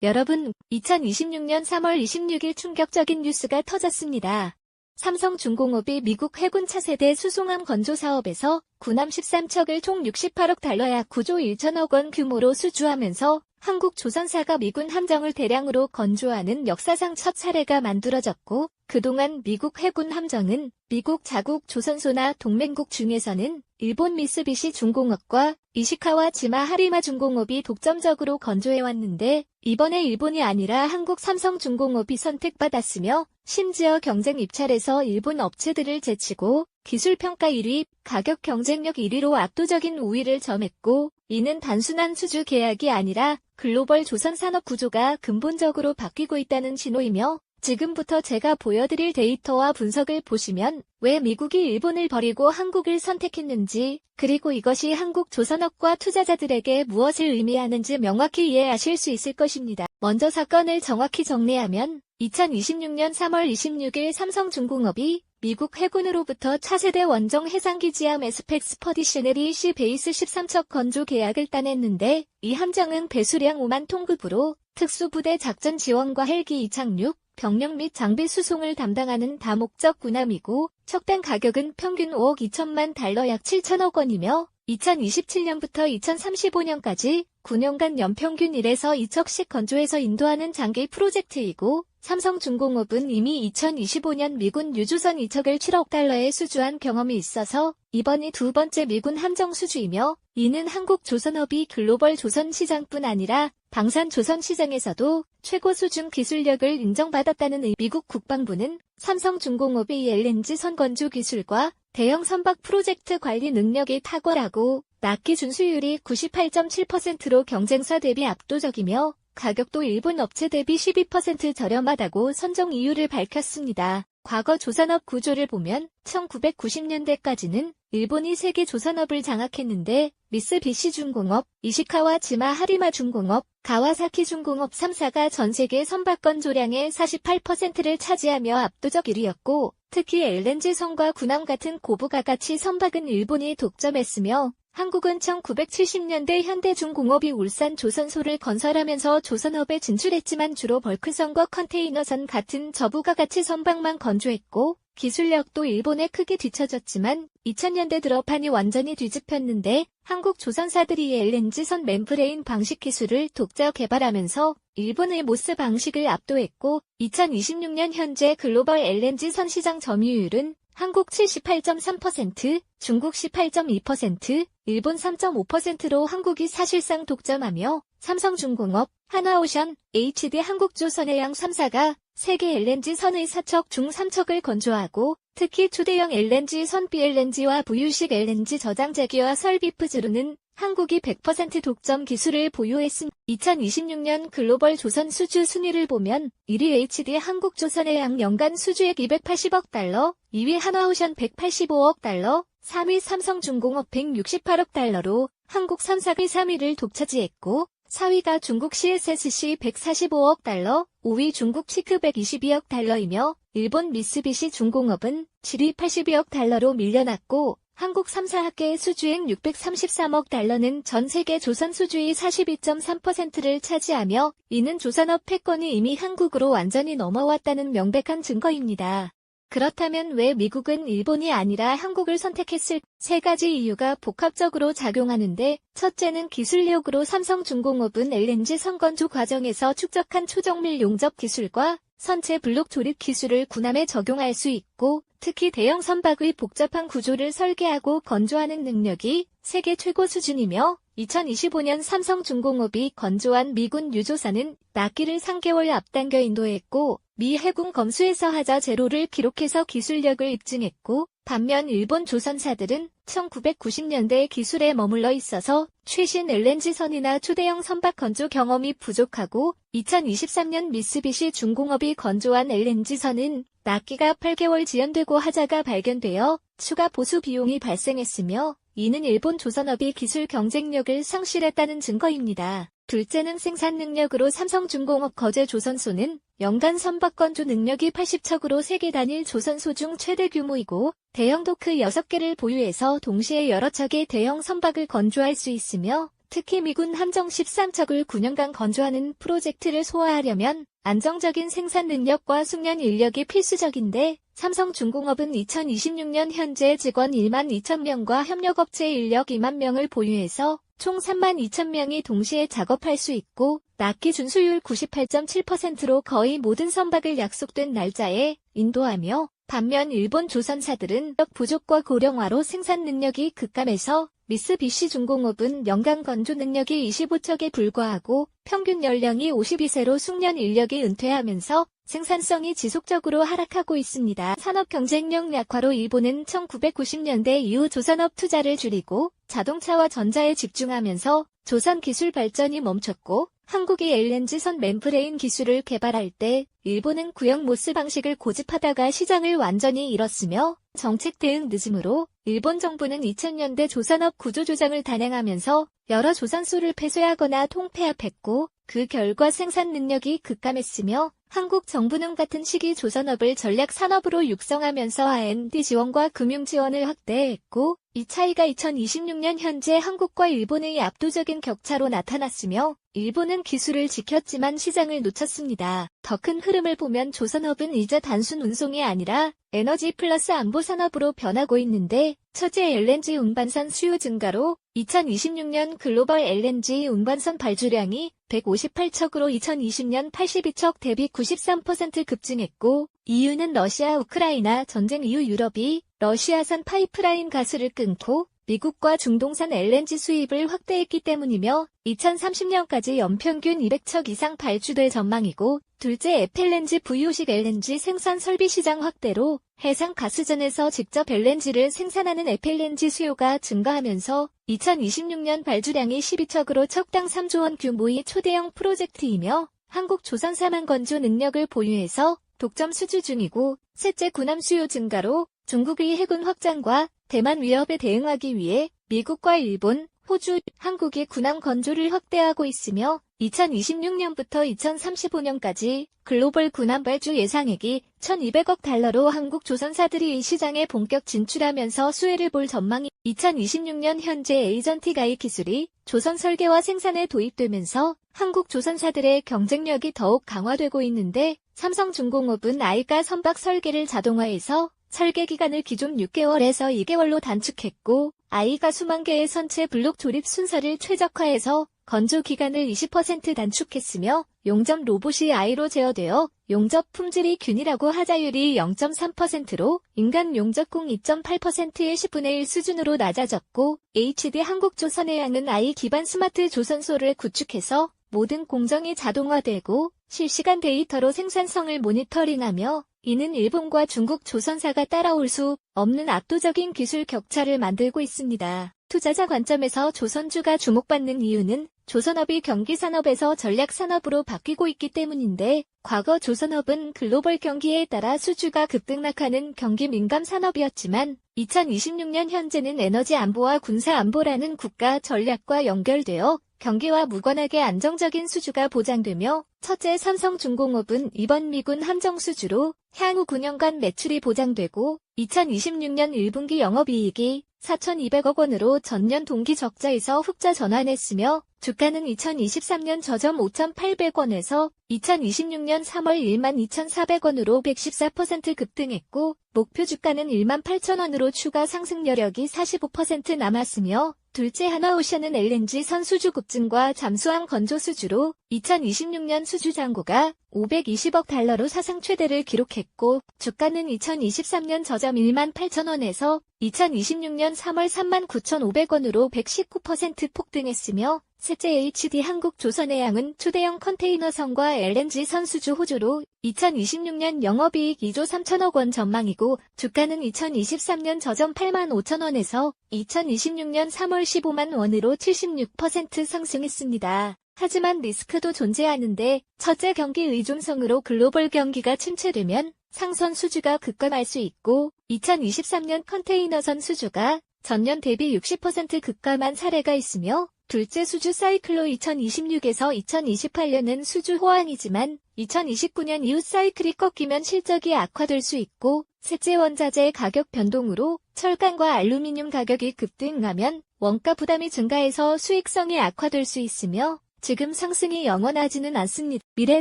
여러분, 2026년 3월 26일 충격적인 뉴스가 터졌습니다. 삼성중공업이 미국 해군 차세대 수송함 건조 사업에서 군함 13척을 총 68억 달러 약 9조 1천억 원 규모로 수주하면서 한국 조선사가 미군 함정을 대량으로 건조하는 역사상 첫 사례가 만들어졌고, 그동안 미국 해군 함정은 미국 자국 조선소나 동맹국 중에서는 일본 미쓰비시 중공업과 이시카와 지마 하리마 중공업이 독점적으로 건조해왔는데, 이번에 일본이 아니라 한국 삼성중공업이 선택받았으며 심지어 경쟁 입찰에서 일본 업체들을 제치고 기술평가 1위, 가격 경쟁력 1위로 압도적인 우위를 점했고, 이는 단순한 수주 계약이 아니라 글로벌 조선 산업 구조가 근본적으로 바뀌고 있다는 신호이며, 지금부터 제가 보여드릴 데이터와 분석을 보시면 왜 미국이 일본을 버리고 한국을 선택했는지, 그리고 이것이 한국 조선업과 투자자들에게 무엇을 의미하는지 명확히 이해하실 수 있을 것입니다. 먼저 사건을 정확히 정리하면 2026년 3월 26일 삼성중공업이 미국 해군으로부터 차세대 원정 해상기지함 에스펙스퍼디셔널 시 베이스 13척 건조 계약을 따냈는데, 이 함정은 배수량 5만 톤급으로 특수부대 작전 지원과 헬기 이착륙, 병력 및 장비 수송을 담당하는 다목적 군함이고, 척당 가격은 평균 5억 2천만 달러 약 7천억 원이며 2027년부터 2035년까지 9년간 연평균 1에서 2척씩 건조해서 인도하는 장기 프로젝트이고, 삼성중공업은 이미 2025년 미군 유조선 2척을 7억 달러에 수주한 경험이 있어서 이번이 두 번째 미군 함정 수주이며, 이는 한국 조선업이 글로벌 조선 시장뿐 아니라 방산 조선 시장에서도 최고 수준 기술력을 인정받았다는 의미. 미국 국방부는 삼성중공업의 LNG 선건조 기술과 대형 선박 프로젝트 관리 능력이 탁월하고 납기 준수율이 98.7%로 경쟁사 대비 압도적이며 가격도 일본 업체 대비 12% 저렴하다고 선정 이유를 밝혔습니다. 과거 조선업 구조를 보면 1990년대까지는 일본이 세계 조선업을 장악했는데 미쓰비시 중공업, 이시카와 지마 하리마 중공업, 가와사키 중공업 3사가 전 세계 선박 건조량의 48%를 차지하며 압도적 1위였고, 특히 LNG선과 군함 같은 고부가가치 선박은 일본이 독점했으며, 한국은 1970년대 현대중공업이 울산 조선소를 건설하면서 조선업에 진출했지만 주로 벌크선과 컨테이너선 같은 저부가가치 선박만 건조했고, 기술력도 일본에 크게 뒤처졌지만 2000년대 들어 판이 완전히 뒤집혔는데, 한국 조선사들이 LNG선 멤브레인 방식 기술을 독자 개발하면서 일본의 모스 방식을 압도했고, 2026년 현재 글로벌 LNG선 시장 점유율은 한국 78.3%, 중국 18.2%, 일본 3.5%로 한국이 사실상 독점하며 삼성중공업, 하나오션, HD 한국조선해양 3사가 세계 LNG선의 4척 중 3척을 건조하고, 특히 초대형 LNG선 BLNG와 부유식 LNG 저장재기와 설비 프즈로는 한국이 100% 독점 기술을 보유했음. 2026년 글로벌 조선 수주 순위를 보면 1위 HD 한국조선해양 연간 수주액 280억 달러, 2위 하나오션 185억 달러, 3위 삼성중공업 168억 달러로 한국 3사가 3위를 독차지했고, 4위가 중국 CSSC 145억 달러, 5위 중국 시크 122억 달러이며 일본 미쓰비시 중공업은 7위 82억 달러로 밀려났고, 한국 3사 합계의 수주액 633억 달러는 전 세계 조선 수주의 42.3%를 차지하며, 이는 조선업 패권이 이미 한국으로 완전히 넘어왔다는 명백한 증거입니다. 그렇다면 왜 미국은 일본이 아니라 한국을 선택했을까? 세 가지 이유가 복합적으로 작용하는데, 첫째는 기술력으로 삼성중공업은 LNG 선건조 과정에서 축적한 초정밀 용접 기술과 선체 블록 조립 기술을 군함에 적용할 수 있고, 특히 대형 선박의 복잡한 구조를 설계하고 건조하는 능력이 세계 최고 수준이며, 2025년 삼성중공업이 건조한 미군 유조선은 납기를 3개월 앞당겨 인도했고, 미 해군 검수에서 하자 제로를 기록해서 기술력을 입증했고, 반면 일본 조선사들은 1990년대 기술에 머물러 있어서 최신 LNG선이나 초대형 선박 건조 경험이 부족하고, 2023년 미쓰비시 중공업이 건조한 LNG선은 납기가 8개월 지연되고 하자가 발견되어 추가 보수 비용이 발생했으며, 이는 일본 조선업이 기술 경쟁력을 상실했다는 증거입니다. 둘째는 생산 능력으로 삼성중공업 거제 조선소는 연간 선박 건조 능력이 80척으로 세계 단일 조선소 중 최대 규모이고, 대형 도크 6개를 보유해서 동시에 여러 척의 대형 선박을 건조할 수 있으며, 특히 미군 함정 13척을 9년간 건조하는 프로젝트를 소화하려면 안정적인 생산 능력과 숙련 인력이 필수적인데 삼성중공업은 2026년 현재 직원 1만 2천 명과 협력업체 인력 2만 명을 보유해서 총 3만 2천 명이 동시에 작업할 수 있고 납기 준수율 98.7%로 거의 모든 선박을 약속된 날짜에 인도하며 반면 일본 조선사들은 부족과 고령화로 생산 능력이 급감해서 미쓰비시 중공업은 연간 건조 능력이 25척에 불과하고 평균 연령이 52세로 숙련 인력이 은퇴하면서 생산성이 지속적으로 하락하고 있습니다. 산업 경쟁력 약화로 일본은 1990년대 이후 조선업 투자를 줄이고 자동차와 전자에 집중하면서 조선 기술 발전이 멈췄고 한국이 LNG선 멤브레인 기술을 개발할 때 일본은 구형 모스 방식을 고집하다가 시장을 완전히 잃었으며 정책 대응 늦음으로 일본 정부는 2000년대 조선업 구조조정을 단행하면서 여러 조선소를 폐쇄하거나 통폐합했고 그 결과 생산 능력이 급감했으며 한국 정부는 같은 시기 조선업을 전략 산업으로 육성하면서 R&D 지원과 금융 지원을 확대했고 이 차이가 2026년 현재 한국과 일본의 압도적인 격차로 나타났으며 일본은 기술을 지켰지만 시장을 놓쳤습니다. 더 큰 흐름을 보면 조선업은 이제 단순 운송이 아니라 에너지 플러스 안보 산업으로 변하고 있는데 처제 LNG 운반선 수요 증가로 2026년 글로벌 LNG 운반선 발주량이 158척으로 2020년 82척 대비 93% 급증했고 이유는 러시아 우크라이나 전쟁 이후 유럽이 러시아산 파이프라인 가스를 끊고 미국과 중동산 LNG 수입을 확대했기 때문이며 2030년까지 연평균 200척 이상 발주될 전망이고 둘째 FLNG 부유식 LNG 생산 설비 시장 확대로 해상 가스전에서 직접 LNG를 생산하는 FLNG 수요가 증가하면서 2026년 발주량이 12척으로 척당 3조 원 규모의 초대형 프로젝트이며 한국 조선사만 건조 능력을 보유해서 독점 수주 중이고 셋째 군함 수요 증가로 중국의 해군 확장과 대만 위협에 대응하기 위해 미국과 일본, 호주, 한국이 군함 건조를 확대하고 있으며 2026년부터 2035년까지 글로벌 군함 발주 예상액이 1,200억 달러로 한국 조선사들이 이 시장에 본격 진출하면서 수혜를 볼 전망이 2026년 현재 에이전틱 AI 기술이 조선 설계와 생산에 도입되면서 한국 조선사들의 경쟁력이 더욱 강화되고 있는데 삼성중공업은 아이가 선박 설계를 자동화해서 설계 기간을 기존 6개월에서 2개월로 단축했고 아이가 수만 개의 선체 블록 조립 순서를 최적화해서 건조 기간을 20% 단축했으며 용접 로봇이 아이로 제어되어 용접 품질이 균일하고 하자율이 0.3%로 인간 용접공 2.8%의 10분의 1 수준으로 낮아졌고 HD 한국조선해양은 아이 기반 스마트 조선소를 구축해서 모든 공정이 자동화되고 실시간 데이터로 생산성을 모니터링하며 이는 일본과 중국 조선사가 따라올 수 없는 압도적인 기술 격차를 만들고 있습니다. 투자자 관점에서 조선주가 주목받는 이유는 조선업이 경기산업에서 전략산업으로 바뀌고 있기 때문인데 과거 조선업은 글로벌 경기에 따라 수주가 급등락하는 경기 민감 산업이었지만 2026년 현재는 에너지 안보와 군사 안보라는 국가 전략과 연결되어 경기와 무관하게 안정적인 수주가 보장되며 첫째 삼성중공업은 이번 미군 함정 수주로 향후 9년간 매출이 보장되고 2026년 1분기 영업이익이 4,200억 원으로 전년 동기 적자에서 흑자 전환했으며 주가는 2023년 저점 5,800원에서 2026년 3월 12,400원으로 114% 급등했고 목표 주가는 18,000원으로 추가 상승 여력이 45% 남았으며 둘째 하나오션은 LNG 선 수주 급증과 잠수함 건조 수주로 2026년 수주 잔고가 520억 달러로 사상 최대를 기록했고 주가는 2023년 저점 18,000원에서 2026년 3월 39,500원으로 119% 폭등했으며 셋째 HD 한국조선해양은 초대형 컨테이너선과 LNG 선 수주 호조로 2026년 영업이익 2조 3천억 원 전망이고 주가는 2023년 저점 85,000원에서 2026년 3월 15만 원으로 76% 상승했습니다. 하지만 리스크도 존재하는데 첫째 경기 의존성으로 글로벌 경기가 침체되면 상선 수주가 급감할 수 있고 2023년 컨테이너선 수주가 전년 대비 60% 급감한 사례가 있으며 둘째 수주 사이클로 2026에서 2028년은 수주 호황이지만 2029년 이후 사이클이 꺾이면 실적이 악화될 수 있고 셋째 원자재 가격 변동으로 철강과 알루미늄 가격이 급등하면 원가 부담이 증가해서 수익성이 악화될 수 있으며 지금 상승이 영원하지는 않습니다. 미래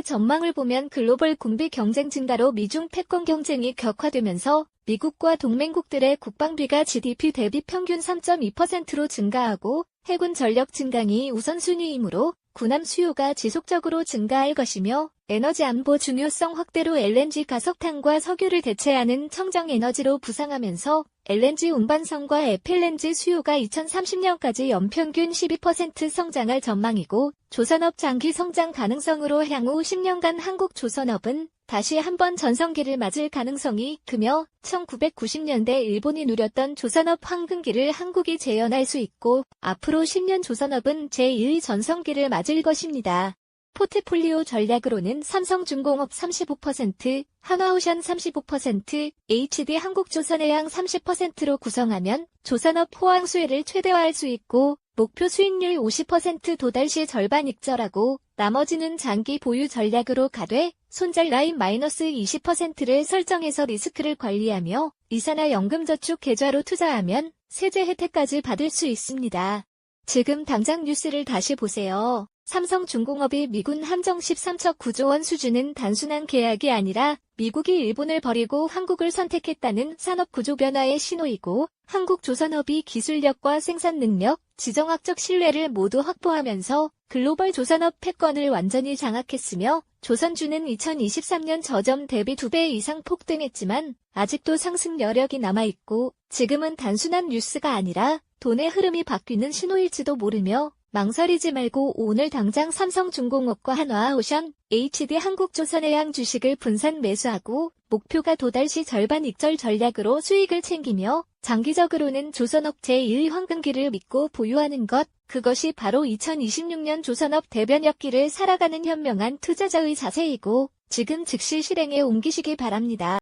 전망을 보면 글로벌 군비 경쟁 증가로 미중 패권 경쟁이 격화되면서 미국과 동맹국들의 국방비가 GDP 대비 평균 3.2%로 증가하고 해군 전력 증강이 우선순위이므로 군함 수요가 지속적으로 증가할 것이며 에너지 안보 중요성 확대로 LNG 가석탄과 석유를 대체하는 청정에너지로 부상하면서 LNG 운반선과 FLNG 수요가 2030년까지 연평균 12% 성장할 전망이고 조선업 장기 성장 가능성으로 향후 10년간 한국조선업은 다시 한번 전성기를 맞을 가능성이 크며 1990년대 일본이 누렸던 조선업 황금기를 한국이 재현할 수 있고 앞으로 10년 조선업은 제1 전성기를 맞을 것입니다. 포트폴리오 전략으로는 삼성중공업 35%, 한화오션 35%, HD 한국조선해양 30%로 구성하면 조선업 호황 수혜를 최대화할 수 있고 목표 수익률 50% 도달 시 절반 익절하고 나머지는 장기 보유 전략으로 가되 손절 라인 마이너스 20%를 설정해서 리스크를 관리하며 이사나 연금저축 계좌로 투자하면 세제 혜택까지 받을 수 있습니다. 지금 당장 뉴스를 다시 보세요. 삼성중공업이 미군 함정 13척 9조 원 수준은 단순한 계약이 아니라 미국이 일본을 버리고 한국을 선택했다는 산업 구조 변화의 신호이고 한국조선업이 기술력과 생산 능력, 지정학적 신뢰를 모두 확보하면서 글로벌 조선업 패권을 완전히 장악했으며 조선주는 2023년 저점 대비 2배 이상 폭등했지만 아직도 상승 여력이 남아있고 지금은 단순한 뉴스가 아니라 돈의 흐름이 바뀌는 신호일지도 모르며 망설이지 말고 오늘 당장 삼성중공업과 한화오션, HD 한국조선해양 주식을 분산 매수하고 목표가 도달 시 절반 익절 전략으로 수익을 챙기며 장기적으로는 조선업 제1 황금기를 믿고 보유하는 것, 그것이 바로 2026년 조선업 대변혁기를 살아가는 현명한 투자자의 자세이고 지금 즉시 실행에 옮기시기 바랍니다.